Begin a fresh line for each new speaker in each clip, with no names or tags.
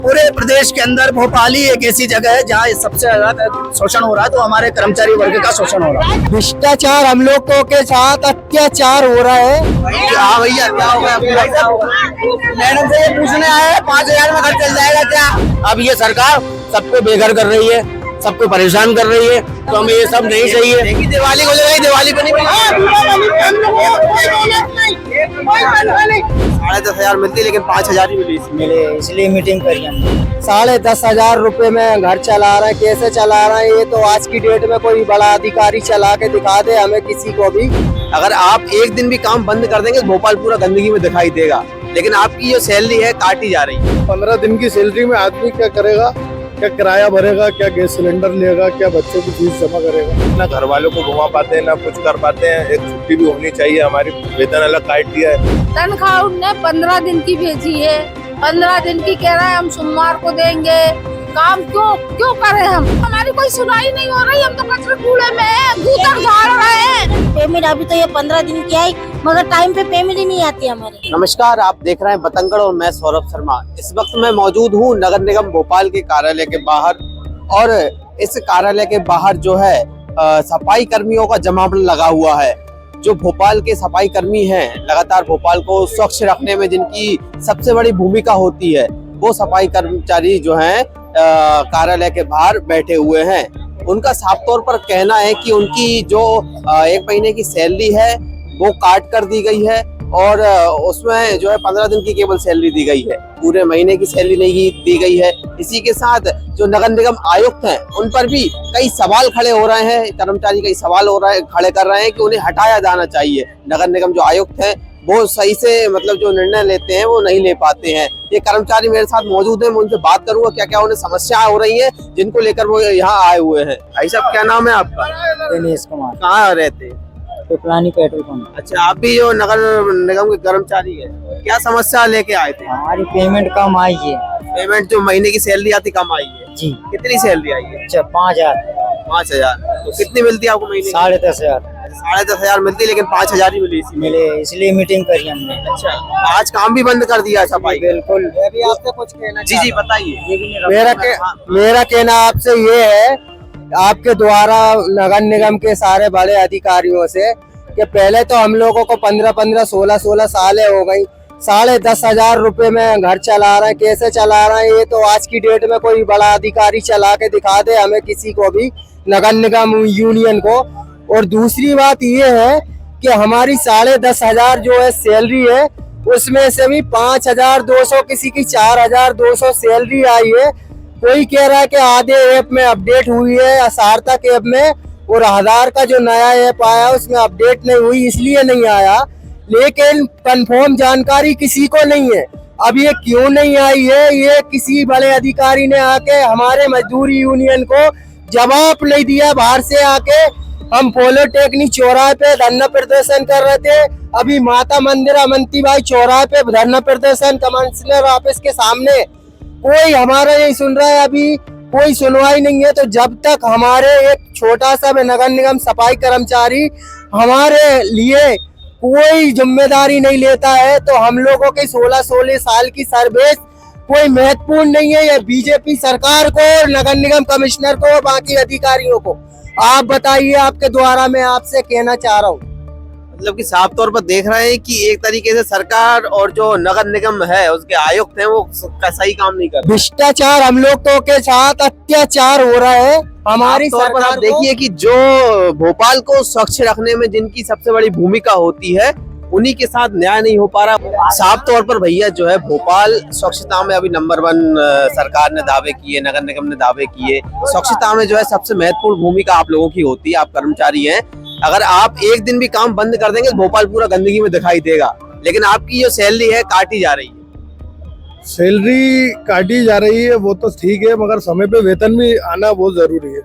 पूरे प्रदेश के अंदर भोपाल ही एक ऐसी जगह है जहाँ सबसे ज्यादा शोषण हो रहा है, तो हमारे कर्मचारी वर्ग का शोषण हो रहा है।
भ्रष्टाचार हम लोगों के साथ अत्याचार हो रहा है।
हाँ भैया, क्या होगा? मैडम से ये पूछने आए 5,000 में घर चल जाएगा क्या? अब ये सरकार सबको बेघर कर रही है, सबको परेशान कर रही है, तो हमें ये सब नहीं चाहिए। दिवाली को जो दिवाली पे नहीं मिली, 10,500 मिलती, लेकिन 5,000 ही मिले,
इसलिए मीटिंग करी हमने। 10,500 रुपए में घर चला रहे हैं। कैसे चला रहे हैं ये तो आज की डेट में कोई बड़ा अधिकारी चला के दिखा दे हमें किसी को भी।
अगर आप एक दिन भी काम बंद कर देंगे तो भोपाल पूरा गंदगी में दिखाई देगा, लेकिन आपकी जो सैलरी है काटी जा रही है।
15 दिन की सैलरी में आदमी क्या करेगा? क्या किराया भरेगा, क्या गैस सिलेंडर लेगा, क्या बच्चों की फीस जमा करेगा? ना घर वालों को घुमा पाते हैं, ना कुछ कर पाते हैं। एक छुट्टी भी होनी चाहिए, हमारी वेतन अलग काट दिया है।
तनख्वाह उनने 15 दिन की भेजी है, 15 दिन की कह रहा है हम सोमवार को देंगे। काम क्यों करें हम? हमारी कोई सुनाई नहीं हो रही, हम तो कचरे कूड़े में है, गूदर झाड़ रहे हैं।
पेमेंट अभी तो ये 15 दिन की आई, मगर टाइम पे पेमेंट ही नहीं आती हमारी।
नमस्कार, आप देख रहे हैं बतंगड़ और मैं सौरभ शर्मा। इस वक्त मैं मौजूद हूँ नगर निगम भोपाल के कार्यालय के बाहर, और इस कार्यालय के बाहर जो है सफाई कर्मियों का जमावड़ा लगा हुआ है। जो भोपाल के सफाई कर्मी हैं, लगातार भोपाल को स्वच्छ रखने में जिनकी सबसे बड़ी भूमिका होती है, वो सफाई कर्मचारी जो हैं कार्यालय के बाहर बैठे हुए हैं। उनका साफ तौर पर कहना है कि उनकी जो 1 महीने की सैलरी है वो काट कर दी गई है, और उसमें जो है 15 दिन की केवल सैलरी दी गई है, पूरे महीने की सैलरी नहीं दी गई है। इसी के साथ जो नगर निगम आयुक्त हैं उन पर भी कई सवाल खड़े हो रहे हैं। कर्मचारी कई सवाल खड़े कर रहे हैं कि उन्हें हटाया जाना चाहिए। नगर निगम जो आयुक्त हैं वो सही से जो निर्णय लेते हैं वो नहीं ले पाते हैं। ये कर्मचारी मेरे साथ मौजूद हैं, मैं उनसे बात करूंगा क्या क्या उन्हें समस्याएं हो रही हैं जिनको लेकर वो यहाँ आए हुए हैं। भाई साहब, क्या नाम है आपका?
दिनेश कुमार।
कहाँ रहते हैं?
Piplani petrol pump.
अच्छा, आप भी जो नगर निगम के कर्मचारी है, क्या समस्या लेके आए थे?
हमारी पेमेंट कम आई है।
पेमेंट जो महीने की सैलरी आती कम आई है
जी।
कितनी सैलरी आई है?
5,000।
तो कितनी मिलती है आपको महीने?
10,500
10,500 मिलती, लेकिन 5,000 ही मिली
मिले, इसलिए मीटिंग करी हमने।
अच्छा, आज काम भी बंद कर दिया सफाई?
बिल्कुल। भी आपसे कुछ कहना
जी जी बताइए।
मेरा कहना आपसे ये है, आपके द्वारा नगर निगम के सारे बड़े अधिकारियों से, कि पहले तो हम लोगों को 15-15, 16-16 सालें हो गई, 10,500 रुपए में घर चला रहे हैं। कैसे चला रहे हैं ये तो आज की डेट में कोई बड़ा अधिकारी चला के दिखा दे हमें किसी को भी, नगर निगम यूनियन को। और दूसरी बात ये है कि हमारी 10,500 जो है सैलरी है, उसमें से भी 5,200, किसी की 4,200 सैलरी आई है। कोई कह रहा है कि आधे ऐप में अपडेट हुई है, सार्थक ऐप में, और आधार का जो नया ऐप आया उसमें अपडेट नहीं हुई, इसलिए नहीं आया। लेकिन कंफर्म जानकारी किसी को नहीं है। अब ये क्यों नहीं आई है, ये किसी बड़े अधिकारी ने आके हमारे मजदूर यूनियन को जवाब नहीं दिया। बाहर से आके हम पॉलिटेक्निक चौराहे पे धरना प्रदर्शन कर रहे थे, अभी माता मंदिर अमंतीबाई चौराहे पे धरना प्रदर्शन कमिश्नर ऑफिस के सामने, कोई हमारा नहीं सुन रहा है, अभी कोई सुनवाई नहीं है। तो जब तक हमारे एक छोटा सा नगर निगम सफाई कर्मचारी हमारे लिए कोई जिम्मेदारी नहीं लेता है, तो हम लोगों के 16-16 साल की सर्विस कोई महत्वपूर्ण नहीं है। ये बीजेपी सरकार को, नगर निगम कमिश्नर को, बाकी अधिकारियों को। आप बताइए, आपके द्वारा मैं आपसे कहना चाह रहा हूँ।
मतलब कि साफ तौर पर देख रहे हैं कि एक तरीके से सरकार और जो नगर निगम है उसके आयुक्त हैं वो सही काम नहीं कर रहे।
भ्रष्टाचार हम लोगों के साथ अत्याचार हो रहा है। हमारी सरकार
आप देखिए कि जो भोपाल को स्वच्छ रखने में जिनकी सबसे बड़ी भूमिका होती है, उन्हीं के साथ न्याय नहीं हो पा रहा। साफ तौर पर भैया जो है भोपाल स्वच्छता में अभी नंबर 1 सरकार ने दावे किए, नगर निगम ने दावे किए। स्वच्छता में जो है सबसे महत्वपूर्ण भूमिका आप लोगों की होती है, आप कर्मचारी हैं। अगर आप एक दिन भी काम बंद कर देंगे तो भोपाल पूरा गंदगी में दिखाई देगा, लेकिन आपकी जो सैलरी है काटी जा रही है।
सैलरी काटी जा रही है वो तो ठीक है, मगर समय पे वेतन भी आना बहुत जरूरी है।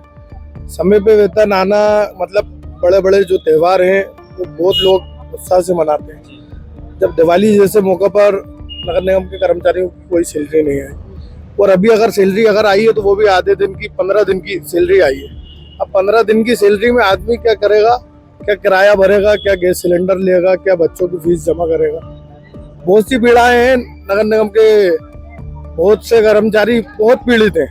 समय पे वेतन आना मतलब बड़े बड़े जो त्योहार हैं वो बहुत लोग उत्साह से मनाते हैं। जब दिवाली जैसे मौके पर नगर निगम के कर्मचारियों की कोई सैलरी नहीं आई, और अभी अगर सैलरी आई है तो वो भी आधे दिन की, 15 दिन की सैलरी आई है। अब 15 दिन की सैलरी में आदमी क्या करेगा? क्या किराया भरेगा, क्या गैस सिलेंडर लेगा, क्या बच्चों की फीस जमा करेगा? बहुत सी पीड़ाएं हैं नगर निगम के बहुत से कर्मचारी बहुत पीड़ित हैं।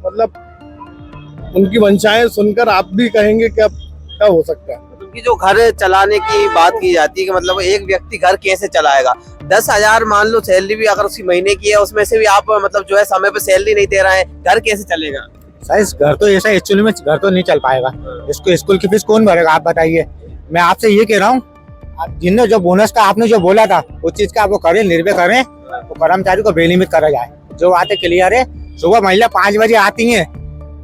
मतलब उनकी वंशाएं सुनकर आप भी कहेंगे क्या क्या हो सकता है।
क्योंकि जो घर चलाने की बात की जाती है कि मतलब एक व्यक्ति घर कैसे चलाएगा। 10,000 मान लो सैलरी भी अगर उसी महीने की है, उसमें से भी आप मतलब जो है समय पे सैलरी नहीं दे रहे हैं, घर कैसे चलेगा?
सर घर तो ऐसा एक्चुअली में घर तो नहीं चल पाएगा। इसको स्कूल की फीस कौन भरेगा, आप बताइए। मैं आपसे ये कह रहा हूँ, जिनने जो बोनस का आपने जो बोला था उस चीज का आप वो करें, निर्भय करें, तो कर्मचारी को बेनियमित करा जाए। जो बातें क्लियर है, सुबह महिला 5 बजे आती है,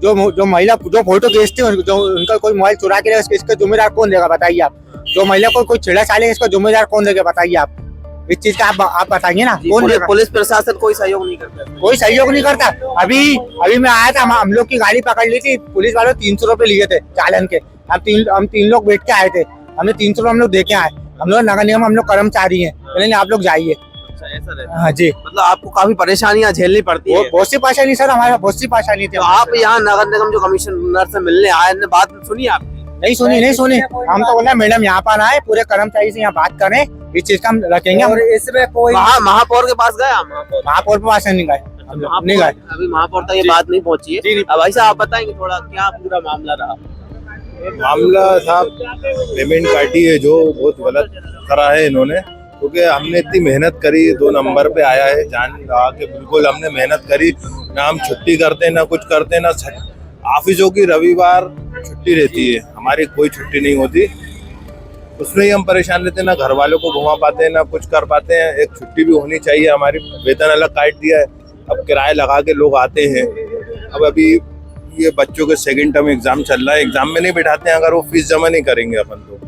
जो महिला जो फोटो भेजती है, जो उनका कोई मोबाइल चुरा के इसका जिम्मेदार कौन देगा बताइए आप। जो महिला को कोई छेड़ा चाले इसका जिम्मेदार कौन देगा बताइए आप। इस चीज का आप बताइए ना, कौन देगा?
पुलिस प्रशासन कोई सहयोग नहीं करता।
कोई सहयोग नहीं करता। अभी मैं आया था, हम लोग की गाड़ी पकड़ ली थी पुलिस वालों, 300 रुपए लिए थे चालन के। हम तीन लोग बैठ के आए थे, हमने 300 रुपए हम लोग दे के आए। हम लोग नगर निगम, हम लोग कर्मचारी हैं, नहीं आप लोग जाइए।
ऐसा रहता
हाँ जी,
मतलब आपको काफी परेशानियां झेलनी पड़ती है।
बहुत सी परेशानी सर, हमारे बहुत सी परेशानी थी।
तो आप यहाँ नगर निगम जो कमिश्नर से मिलने आए, ने बात सुनी आपकी?
नहीं सुनी। हम तो बोला मैडम यहाँ पर आए, पूरे कर्मचारी से यहाँ बात करें, इस चीज का हम रखेंगे।
और इसमें कोई
महापौर के पास गए?
महापौर के पास नहीं गए, हम लोग नहीं गए।
अभी महापौर तक ये बात नहीं पहुंची है। अब भाई साहब आप बताएंगे थोड़ा क्या पूरा मामला रहा?
मामला साहब पेमेंट काटी है जो बहुत गलत करा है इन्होंने, क्योंकि हमने इतनी मेहनत करी, 2 नंबर पे आया है, जान लगा के बिल्कुल हमने मेहनत करी। ना हम छुट्टी करते ना कुछ करते, ना ऑफिसों की रविवार छुट्टी रहती है, हमारी कोई छुट्टी नहीं होती। उसमें ही हम परेशान रहते हैं, ना घर वालों को घुमा पाते हैं, ना कुछ कर पाते हैं। एक छुट्टी भी होनी चाहिए, हमारी वेतन अलग काट दिया है। अब किराया लगा के लोग आते हैं। अब अभी ये बच्चों के 2nd टर्म एग्जाम चल रहा है, एग्जाम में नहीं बिठाते हैं, अगर वो फीस जमा नहीं करेंगे अपन तो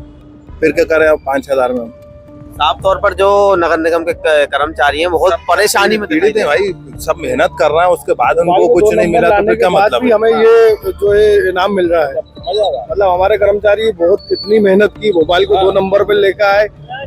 फिर क्या करें? 5,000 में
साफ तौर पर जो नगर निगम के कर्मचारी हैं बहुत परेशानी में
पीड़ित है भाई। सब मेहनत कर रहा है, उसके बाद उनको कुछ नहीं मिला तो फिर क्या मतलब है?
हमें ये जो है इनाम मिल रहा है। मतलब हमारे कर्मचारी बहुत इतनी मेहनत की, भोपाल को 2 नंबर पे लेकर आए,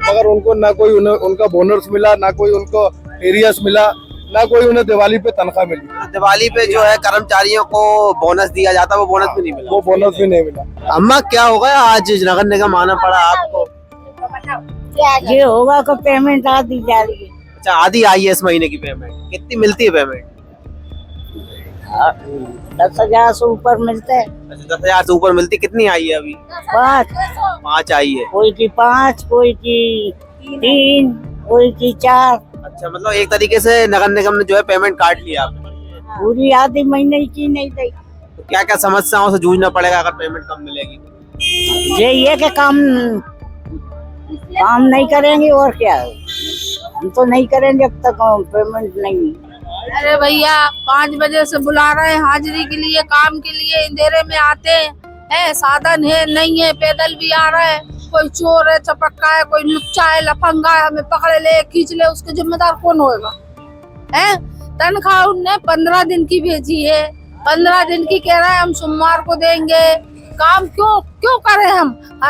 मगर उनको ना कोई उनका बोनस मिला, ना कोई उनको एरियस मिला, ना कोई उन्हें दिवाली पे तनख्वाह मिली।
दिवाली पे जो है कर्मचारियों को बोनस दिया जाता है, वो बोनस भी नहीं मिला।
वो बोनस भी नहीं मिला।
अम्मा क्या हो गया आज नगर निगम आना पड़ा आपको?
ये होगा को पेमेंट आधी जा रही है।
अच्छा, आधी आई है इस महीने की पेमेंट। कितनी मिलती है पेमेंट?
10,000 से ऊपर मिलते हैं।
अच्छा, 10,000 से ऊपर मिलती। कितनी आई है अभी? 5 आई है।
कोई की 5, कोई की 3, कोई की 4।
अच्छा, मतलब एक तरीके से नगर निगम ने जो है पेमेंट काट लिया आपने।
पूरी आधी महीने की नहीं दी।
तो क्या क्या समस्याओं से जूझना पड़ेगा अगर पेमेंट कम मिलेगी?
ये कि काम नहीं करेंगे और क्या है? हम तो नहीं करेंगे जब तक पेमेंट नहीं।
अरे भैया 5 बजे से बुला रहे हैं हाजिरी के लिए, काम के लिए, अंधेरे में आते हैं, साधन है नहीं है, पैदल भी आ रहे हैं। कोई चोर है, चपक्का है, कोई लुच्चा है, लफंगा है, हमें पकड़ ले खींच ले, उसके जिम्मेदार कौन होगा? है तनख्वाह उनने 15 दिन की भेजी है, 15 दिन की कह रहा है हम सोमवार को देंगे। काम क्यों करें हम?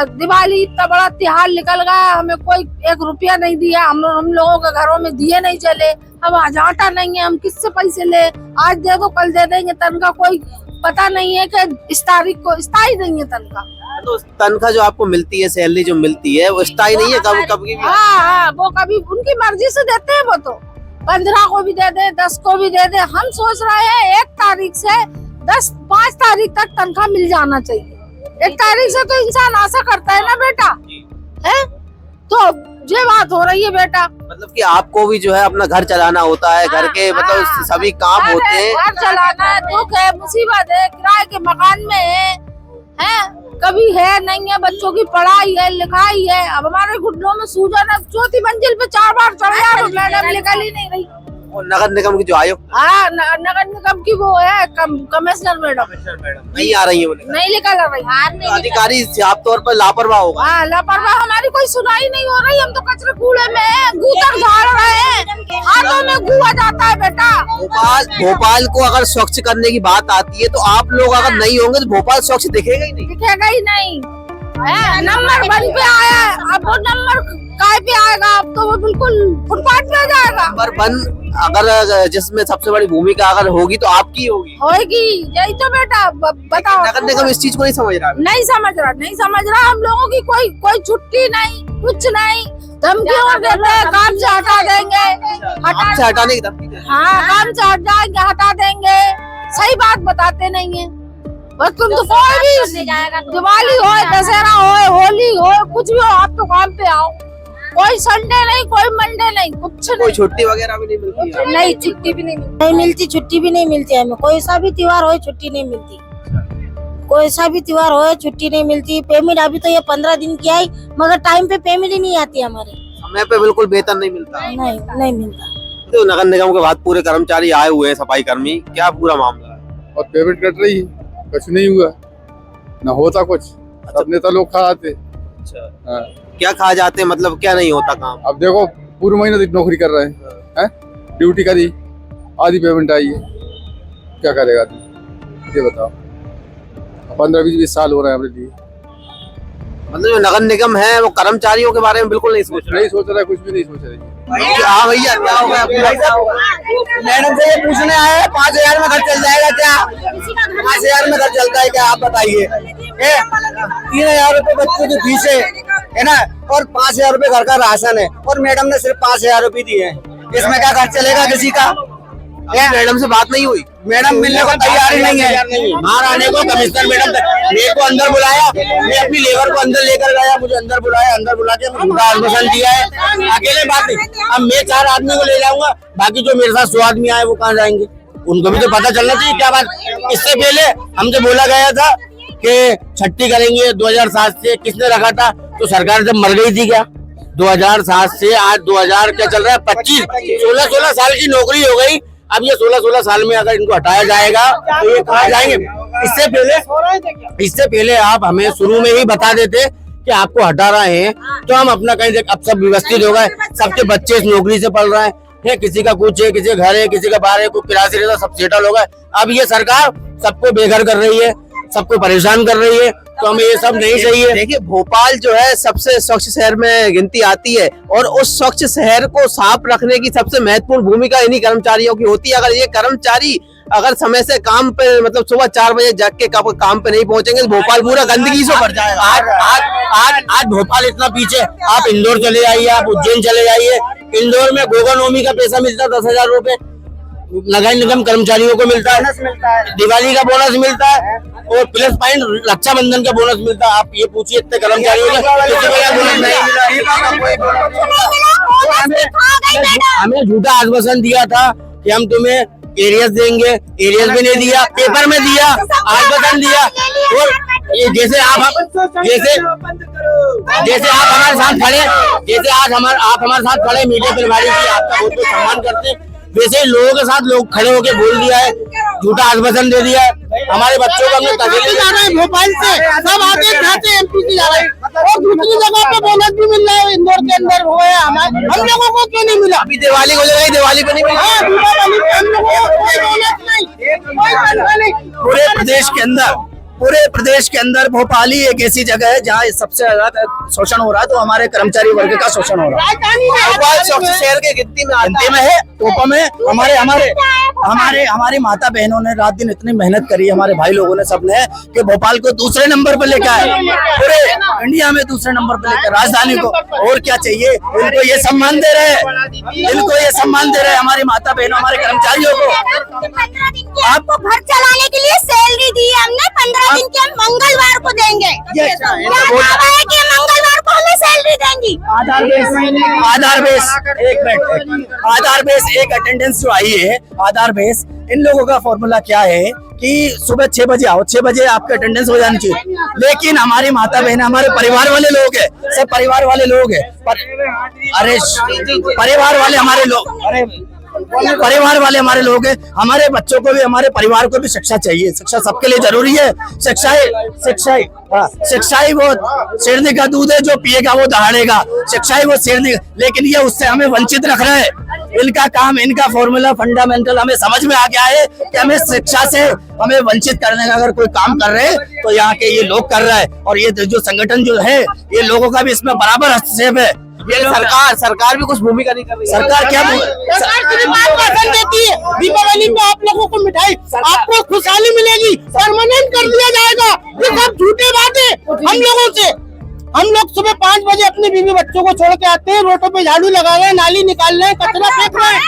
दिवाली इतना बड़ा त्योहार निकल गया, हमें कोई 1 रुपया नहीं दिया। हम लोगों के घरों में दिए नहीं जले, हम आज आटा नहीं है, हम किससे पैसे ले? आज दे दो कल दे देंगे। तनख्वाह कोई पता नहीं है कि इस तारीख को स्थायी नहीं है तनख्वाह।
तो तनख्वाह जो आपको मिलती है, सैलरी जो मिलती है, वो स्थायी नहीं है, कभी भी।
हाँ, वो कभी उनकी मर्जी से देते हैं। वो तो 15 को भी दे दे, 10 को भी दे दे। हम सोच रहे हैं 1 तारीख से 5 तारीख तक तनख्वाह मिल जाना चाहिए। 1 तारीख से तो इंसान आशा करता है ना बेटा, है? तो ये बात हो रही है बेटा।
मतलब कि आपको भी जो है अपना घर चलाना होता है, घर के मतलब सभी काम होते हैं।
घर चलाना है, दुख है, मुसीबत है, किराए के मकान में है, कभी है नहीं है, बच्चों की पढ़ाई है, लिखाई है। अब हमारे घुटनों में सूजन है, 4थी मंजिल पे 4 बार चढ़ गया तो मैडम निकल ही नहीं रही।
और नगर निगम की जो आयुक्त,
हाँ, नगर निगम की वो है कमिश्नर मैडम
नहीं आ रही है,
नहीं निकल रही।
अधिकारी साफ तौर पर लापरवाह होगा।
हाँ, लापरवाह, हमारी कोई सुनाई नहीं हो रही। हम तो कचरे कूड़े में हैं, गू तक झाड़ रहे हैं, हाथों में गू आ जाता है बेटा।
भोपाल को अगर स्वच्छ करने की बात आती है तो आप लोग अगर नहीं होंगे तो भोपाल स्वच्छ दिखेगा ही नहीं।
दिखेगा ही नहीं। नंबर 1 पे आया है, अब वो नंबर काय पे आएगा? अब तो वो बिल्कुल फुटपाथ पे आ जाएगा।
नंबर 1 अगर जिसमें सबसे बड़ी भूमिका अगर होगी तो आपकी होगी।
यही तो बेटा बताओ।
नगर निगम इस चीज को नहीं समझ रहा।
नहीं समझ रहा। हम लोगों की कोई छुट्टी नहीं, कुछ नहीं। धमकी और देते हैं, काम से हटा देंगे,
आपसे हटाने की धमकी दे रहे हैं।
हाँ काम से हट जाएंगे, हटा देंगे। सही बात बताते नहीं है। बस तुम तो कोई भी दिवाली हो, दशहरा हो, होली हो, कुछ भी हो, आप तो काम पे आओ। कोई संडे नहीं, कोई मंडे नहीं, कुछ
कोई
नहीं।
छुट्टी वगैरह भी नहीं मिलती है?
नहीं, छुट्टी भी नहीं मिलती।
नहीं मिलती, छुट्टी भी नहीं मिलती हमें। कोई सा भी त्योहार हो छुट्टी नहीं मिलती, कोई सा भी त्योहार हो छुट्टी नहीं मिलती। पेमेंट अभी तो ये 15 दिन की आई, मगर टाइम पे पेमेंट ही नहीं आती हमारे।
समय पे बिल्कुल वेतन नहीं मिलता।
नहीं मिलता।
तो नगर निगम के बाद पूरे कर्मचारी आए हुए हैं, सफाई कर्मी, क्या पूरा मामला है?
और पेमेंट कट रही है, कुछ नहीं हुआ, ना होता कुछ। सब नेता लोग खा आते। हाँ।
क्या खा जाते हैं, मतलब क्या नहीं होता काम?
अब देखो पूरे महीने तक नौकरी कर रहे हैं, ड्यूटी करी, आधी पेमेंट आई है, क्या करेगा आदमी, ये बताओ। 15-20 साल हो रहे हैं हमारे लिए।
मतलब जो नगर निगम है वो कर्मचारियों के बारे में बिल्कुल नहीं सोच रहा।
नहीं सोच रहा है, कुछ भी नहीं सोच रही।
हाँ भैया, क्या होगा?
मैडम से ये पूछने आए हैं 5,000 में घर चल जाएगा क्या? 5,000 में घर चलता है क्या, आप बताइए। 3,000 रुपए बच्चों की फीस है ना, और 5,000 रुपए घर का राशन है, और मैडम ने सिर्फ 5,000 रुपए दिए हैं। इसमें क्या घर चलेगा किसी का?
मैडम से बात नहीं हुई?
मैडम मिलने को तैयार ही नहीं है। बाहर आने को कमिश्नर मैडम मेरे को अंदर बुलाया, मैं अपनी लेबर को अंदर लेकर गया, मुझे अंदर बुलाया, अंदर बुला के झूठा आश्वासन दिया है। अकेले बात नहीं, अब मैं 4 आदमी को ले जाऊंगा, बाकी जो मेरे साथ 100 आदमी आए वो कहाँ जाएंगे? उनको भी तो पता चलना चाहिए क्या बात। इससे पहले हमसे बोला गया था कि छठी करेंगे 2007 से, किसने रखा था? तो सरकार जब मर गई थी क्या? 2007 से आज 2000 क्या चल रहा है, 16 साल की नौकरी हो गई। अब ये 16 साल में अगर इनको हटाया जाएगा तो ये कहाँ जाएंगे? इससे पहले आप हमें शुरू में ही बता देते कि आपको हटा रहे हैं, तो हम अपना कहीं अब सब व्यवस्थित हो गए। सबके बच्चे इस नौकरी से पढ़ रहे हैं, किसी का कुछ है, किसी का घर है, किसी का बाहर है, कोई किराए रहता, सब सेटल हो गए। अब ये सरकार सबको बेघर कर रही है, सबको परेशान कर रही है, तो हमें ये सब नहीं चाहिए।
देखिए, भोपाल जो है सबसे स्वच्छ शहर में गिनती आती है, और उस स्वच्छ शहर को साफ रखने की सबसे महत्वपूर्ण भूमिका इन्हीं कर्मचारियों की होती है। अगर ये कर्मचारी अगर समय से काम पे, मतलब सुबह 4 बजे जाग के काम पे नहीं पहुंचेंगे तो भोपाल पूरा गंदगी से भर जाएगा।
आज भोपाल इतना पीछे, आप इंदौर चले जाइए, आप उज्जैन चले जाइए। इंदौर में गोगनोमी का पैसा मिलता है 10,000 रुपए, नगर निगम कर्मचारियों को मिलता है, दिवाली का बोनस मिलता है, और प्लस पॉइंट रक्षाबंधन का बोनस मिलता है। आप ये पूछिए इतने कर्मचारियों को किसी को बोनस नहीं मिला। हमें झूठा आश्वासन दिया था कि हम तुम्हें एरियस देंगे, एरियस भी नहीं दिया, पेपर में दिया, आश्वासन दिया। और ये जैसे आप हमारे साथ खड़े, जैसे आज आप हमारे साथ खड़े मीडिया प्रभारी की आपका बहुत बहुत सम्मान करते हैं, वैसे ही लोगों के साथ लोग खड़े होके बोल दिया है, झूठा आश्वासन दे दिया है। हमारे बच्चों को हमने तसल्ली जा रहे हैं, भोपाल से सब आते खाते एमपी से जा रहे हैं, और दूसरी जगह पे बोनस भी मिल रहा है। इंदौर के अंदर हो है, हम लोगों को क्यों नहीं मिला?
अभी दिवाली हो जाएगी, दिवाली पे नहीं मिला।
पूरे प्रदेश के अंदर भोपाल ही एक ऐसी जगह है जहाँ सबसे ज्यादा शोषण हो रहा है, तो हमारे कर्मचारी वर्ग का शोषण हो रहा है।
भोपाल स्वच्छ शहर के गिनती में
है, टोपा में हमारी माता बहनों ने रात दिन इतनी मेहनत करी, हमारे भाई लोगों ने सबने, कि भोपाल को दूसरे नंबर पर लेकर आए, पूरे इंडिया में दूसरे नंबर पर लेकर राजधानी को। और क्या चाहिए? इनको ये सम्मान दे रहे हैं, इनको ये सम्मान दे रहे हैं हमारी माता बहनों, हमारे कर्मचारियों को।
आपको घर चलाने के लिए सैलरी दी है हमने, 15 दिन के, हम मंगलवार को देंगे। क्या दावा है कि मंगलवार को हमें सैलरी देंगी?
आधार बेस एक अटेंडेंस जो आई है, आधार बेस, इन लोगों का फॉर्मूला क्या है कि सुबह 6 बजे आओ, 6 बजे आपकी अटेंडेंस हो जानी चाहिए। लेकिन हमारी माता बहन, हमारे परिवार वाले लोग हैं, सब परिवार वाले लोग हैं, अरे परिवार वाले हमारे लोग हैं। हमारे बच्चों को भी, हमारे परिवार को भी शिक्षा चाहिए। शिक्षा सबके लिए जरूरी है। शिक्षा ही वो शेरनी का दूध है, जो पिएगा वो दहाड़ेगा। शिक्षा ही वो शेरनी, लेकिन ये उससे हमें वंचित रख रहे हैं। इनका काम, इनका फॉर्मूला फंडामेंटल हमें समझ में आ गया है कि हमें शिक्षा से हमें वंचित करने का अगर कोई काम कर रहे हैं तो यहाँ के ये लोग कर रहा है, और ये जो संगठन जो है, ये लोगों का भी इसमें बराबर हस्तक्षेप है।
ये सरकार भी कुछ भूमिका नहीं कर रही।
सरकार क्या
भाषण देती है, दीपावली पे आप लोगों को मिठाई, आपको खुशहाली मिलेगी, परमानेंट कर दिया जाएगा। ये सब झूठे बातें हम लोगों से।
हम लोग सुबह 5 बजे अपनी बीवी बच्चों को छोड़ के आते हैं, रोडों पे झाड़ू लगा रहे हैं, नाली निकाल रहे हैं, कचरा फेंक रहे हैं,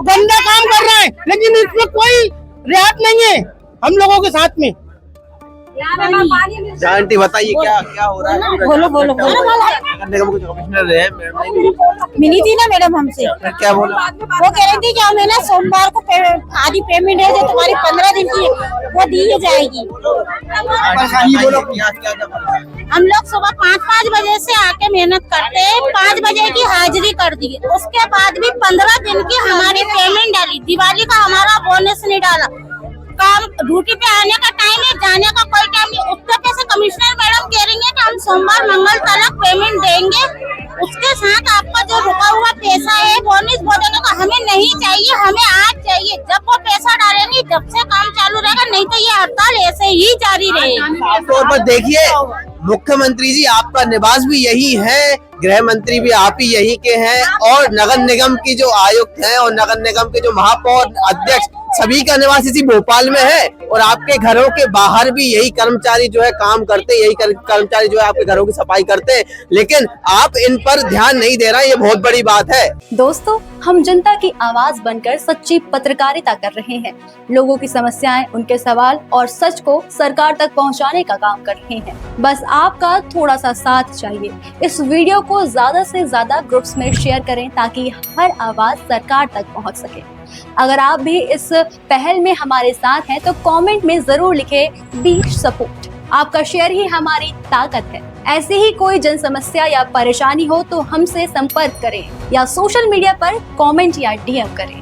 गंदा काम कर रहे हैं, लेकिन इसमें कोई रियायत नहीं है हम लोगों के साथ में।
आंटी बताइए क्या क्या हो रहा है?
बोलो बोलो बोलो।
नगर निगम के जो कमिश्नर रहे हैं
मिली थी ना मैडम हमसे,
क्या बोला?
वो कह रही थी कि हमें ना सोमवार को आधी पेमेंट है जो तुम्हारी 15 दिन की वो दी जाएगी। हम लोग सुबह 5 बजे से आके मेहनत करते हैं, 5 बजे की हाजिरी कर दी, उसके बाद भी 15 दिन की हमारी पेमेंट डाली, दिवाली का हमारा बोनस नहीं डाला। काम ड्यूटी पे आने का टाइम है, जाने का कोई टाइम नहीं। उसके पैसे कमिश्नर मैडम कह रही है कि हम सोमवार मंगल तक पेमेंट देंगे, उसके साथ आपका जो रुका हुआ पैसा है बोनस बोलने का हमें नहीं चाहिए, हमें आज चाहिए। जब वो पैसा डालेंगे जब से काम चालू रहेगा, नहीं तो ये हड़ताल ऐसे ही जारी रहेगी।
तौर पर देखिए, मुख्यमंत्री जी आपका निवास भी यही है, गृह मंत्री भी आप ही यही के हैं, और नगर निगम की जो आयुक्त हैं और नगर निगम के जो महापौर अध्यक्ष सभी का निवास इसी भोपाल में है। और आपके घरों के बाहर भी यही कर्मचारी जो है काम करते, यही कर्मचारी जो है आपके घरों की सफाई करते हैं, लेकिन आप इन पर ध्यान नहीं दे रहे हैं, ये बहुत बड़ी बात है।
दोस्तों, हम जनता की आवाज बनकर सच्ची पत्रकारिता कर रहे हैं, लोगों की समस्याएं, उनके सवाल और सच को सरकार तक पहुंचाने का काम कर रहे हैं। बस आपका थोड़ा सा साथ चाहिए। इस वीडियो को ज्यादा से ज्यादा ग्रुप्स में शेयर करें ताकि हर आवाज सरकार तक पहुंच सके। अगर आप भी इस पहल में हमारे साथ हैं तो कमेंट में जरूर लिखें बी सपोर्ट। आपका शेयर ही हमारी ताकत है। ऐसी ही कोई जन समस्या या परेशानी हो तो हमसे संपर्क करें या सोशल मीडिया पर कमेंट या डीएम करें।